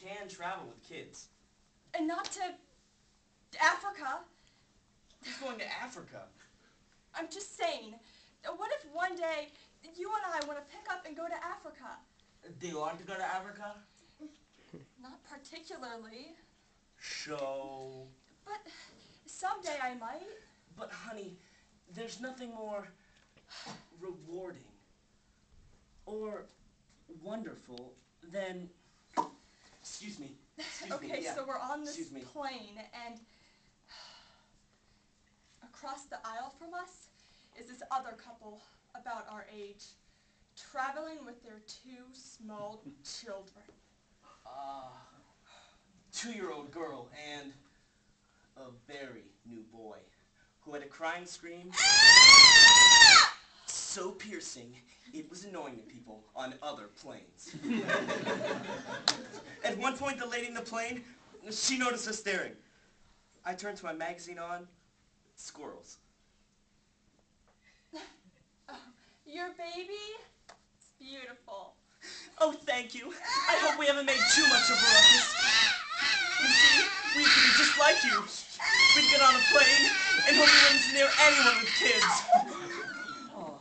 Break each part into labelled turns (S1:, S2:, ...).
S1: can travel with kids.
S2: And not to Africa.
S1: Who's going to Africa?
S2: I'm just saying, what if one day you and I want to pick up and go to Africa?
S1: Do you want to go to Africa?
S2: Not particularly.
S1: So...
S2: But someday I might.
S1: But honey, there's nothing more rewarding or wonderful than... Excuse me.
S2: Okay,
S1: yeah.
S2: so we're on this
S1: Excuse me.
S2: plane, and across the aisle from us is this other couple about our age, traveling with their 2 small children.
S1: 2-year-old girl and a very new boy who had a crying scream so piercing it was annoying to people on other planes. At one point, the lady in the plane, she noticed us staring. I turned to my magazine on, squirrels.
S2: Oh, your baby? It's beautiful.
S1: Oh, thank you. I hope we haven't made too much of a ruckus. You see, we could be just like you. We'd get on a plane and hope we wouldn't near anyone with kids. Oh,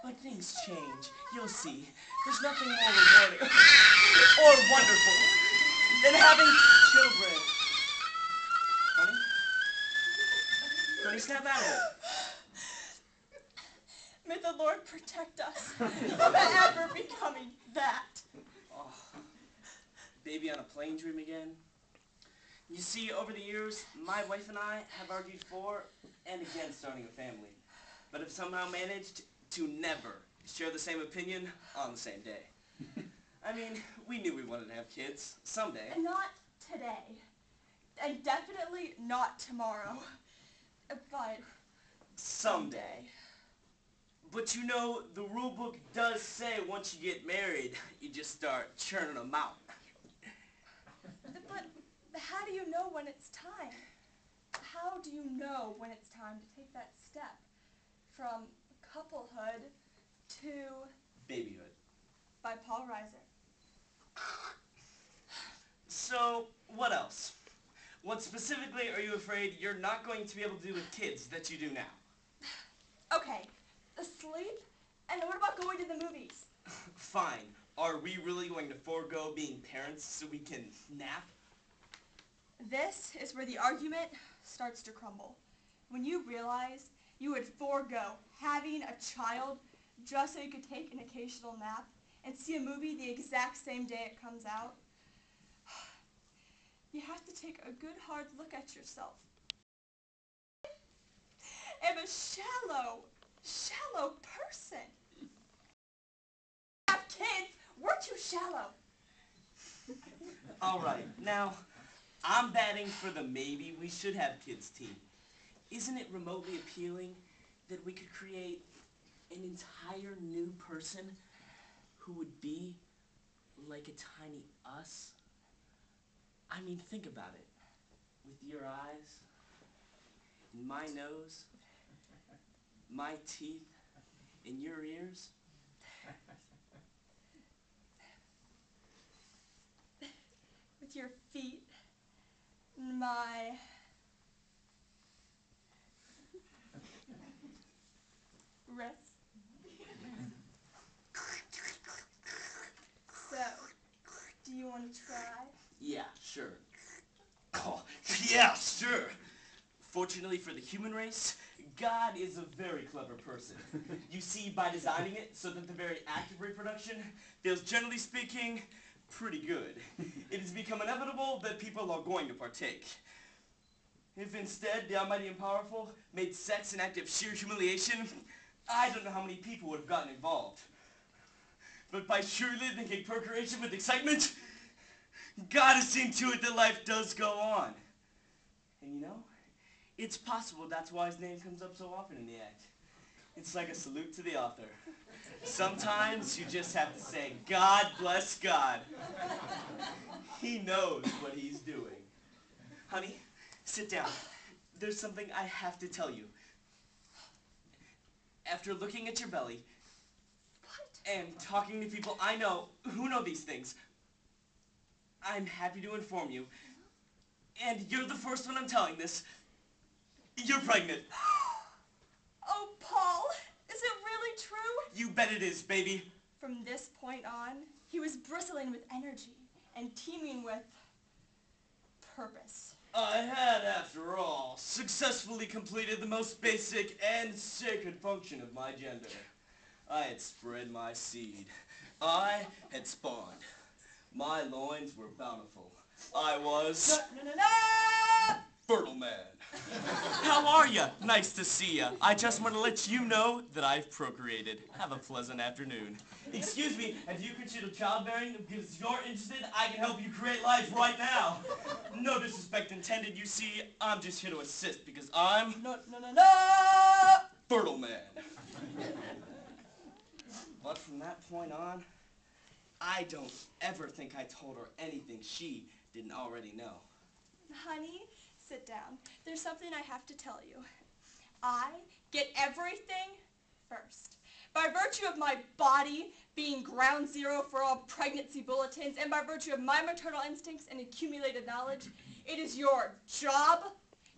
S1: but things change. You'll see. There's nothing more rewarding or wonderful than having children. Honey? Honey, snap out of it.
S2: May the Lord protect us from ever becoming that.
S1: Oh, baby on a plane dream again. You see, over the years, my wife and I have argued for and against starting a family, but have somehow managed to never share the same opinion on the same day. I mean, we knew we wanted to have kids someday.
S2: And not today. And definitely not tomorrow. But
S1: Someday. But you know, the rule book does say once you get married, you just start churning them out.
S2: But how do you know when it's time? How do you know when it's time to take that step from couplehood to
S1: Babyhood.
S2: by Paul Reiser?
S1: So, what else? What specifically are you afraid you're not going to be able to do with kids that you do now?
S2: Okay, sleep, and what about going to the movies?
S1: Fine. Are we really going to forego being parents so we can nap?
S2: This is where the argument starts to crumble. When you realize you would forego having a child just so you could take an occasional nap and see a movie the exact same day it comes out, you have to take a good hard look at yourself. I'm a shallow person. Have kids, we're too shallow.
S1: All right, now, I'm batting for the maybe we should have kids team. Isn't it remotely appealing that we could create an entire new person who would be like a tiny us? I mean, think about it. With your eyes, and my nose, my teeth, and your ears.
S2: With your feet, and my wrists. So, do you want to try?
S1: Yeah, sure. Oh, yeah, sure. Fortunately for the human race, God is a very clever person. You see, by designing it so that the very act of reproduction feels, generally speaking, pretty good. It has become inevitable that people are going to partake. If instead the almighty and powerful made sex an act of sheer humiliation, I don't know how many people would have gotten involved. But by surely linking procreation with excitement, God has seen to it that life does go on. And you know, it's possible that's why his name comes up so often in the act. It's like a salute to the author. Sometimes you just have to say, God bless God. He knows what he's doing. Honey, sit down. There's something I have to tell you. After looking at your belly and talking to people I know who know these things, I'm happy to inform you, and you're the first one I'm telling this. You're pregnant.
S2: Oh, Paul, is it really true?
S1: You bet it is, baby.
S2: From this point on, he was bristling with energy and teeming with purpose.
S1: I had, after all, successfully completed the most basic and sacred function of my gender. I had spread my seed. I had spawned. My loins were bountiful. I was...
S2: No!
S1: fertile man. How are ya? Nice to see ya. I just want to let you know that I've procreated. Have a pleasant afternoon. Excuse me, have you considered childbearing? Because if you're interested, I can help you create life right now. No disrespect intended, you see. I'm just here to assist because I'm...
S2: No!
S1: fertile man. But from that point on, I don't ever think I told her anything she didn't already know.
S2: Honey, sit down. There's something I have to tell you. I get everything first. By virtue of my body being ground zero for all pregnancy bulletins, and by virtue of my maternal instincts and accumulated knowledge, it is your job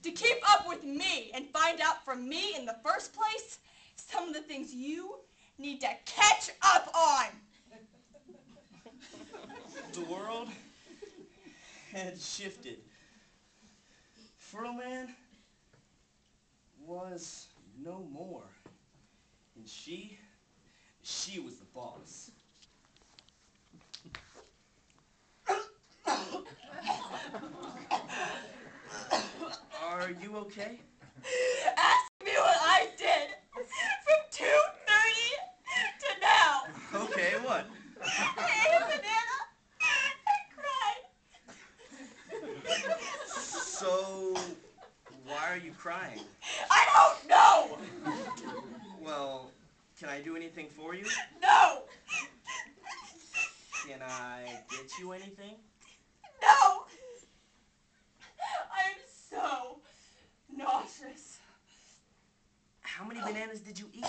S2: to keep up with me and find out from me in the first place some of the things you need to catch up on.
S1: The world had shifted. Fertile man was no more. And she was the boss. Are you okay?
S2: Ask me what I did from 2:30 to now.
S1: Okay, what?
S2: I ate a banana and cried.
S1: So, why are you crying?
S2: I don't know.
S1: Well, can I do anything for you?
S2: No.
S1: Can I get you anything?
S2: No. I am so nauseous.
S1: How many bananas did you eat?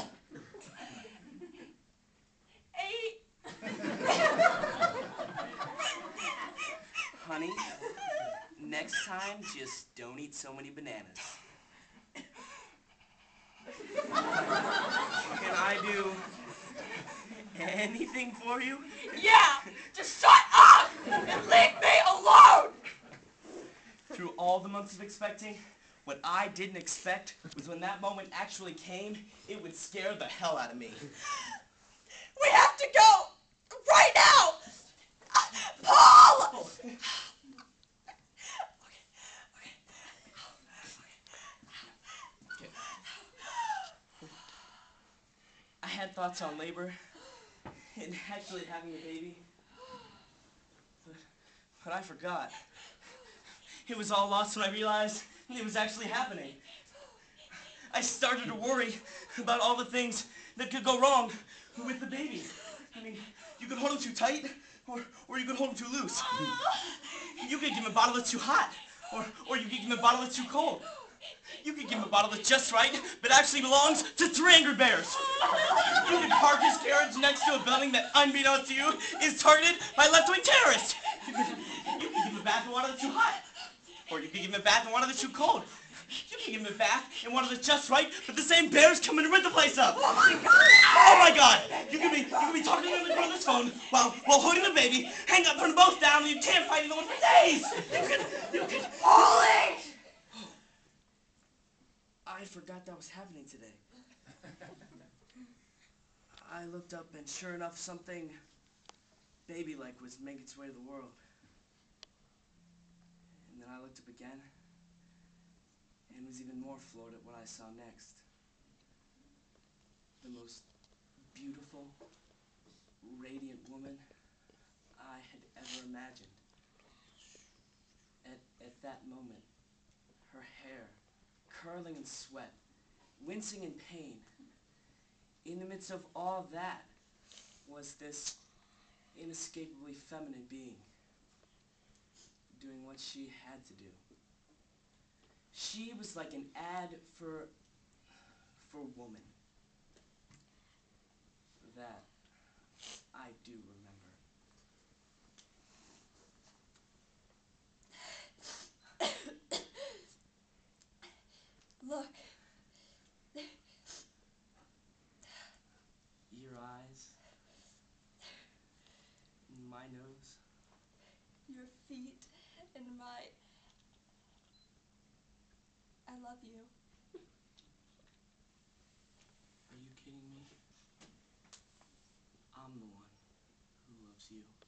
S2: 8.
S1: Honey, next time, just don't eat so many bananas. Can I do anything for you?
S2: Yeah, just shut up and leave me alone.
S1: Through all the months of expecting, what I didn't expect was when that moment actually came, it would scare the hell out of me.
S2: We have to go right now. Paul!
S1: Oh. Okay. I had thoughts on labor and actually having a baby, but I forgot. It was all lost when I realized it was actually happening. I started to worry about all the things that could go wrong with the baby. I mean, you could hold him too tight, or you could hold him too loose. You could give him a bottle that's too hot, or you could give him a bottle that's too cold. You could give him a bottle that's just right, but actually belongs to 3 Angry Bears. You could park his carriage next to a building that, unbeknownst to you, is targeted by left-wing terrorists. You could give him a bath in water that's too hot, or you could give him a bath in water that's too cold. You can give him a bath in water that's just right, but the same bears come in and rip the place up.
S2: Oh my God!
S1: Oh my God! You can be talking to him on this phone while holding the baby, hang up, put them both down, and you can't fight either one for days. You can.
S2: Holy!
S1: I forgot that was happening today. I looked up, and sure enough, something baby-like was making its way to the world. And then I looked up again, and was even more floored at what I saw next. The most beautiful, radiant woman I had ever imagined. At that moment, her hair curling in sweat, wincing in pain. In the midst of all that was this inescapably feminine being doing what she had to do. She was like an ad for woman. That I do remember. my nose?
S2: Your feet and my... I love you.
S1: Are you kidding me? I'm the one who loves you.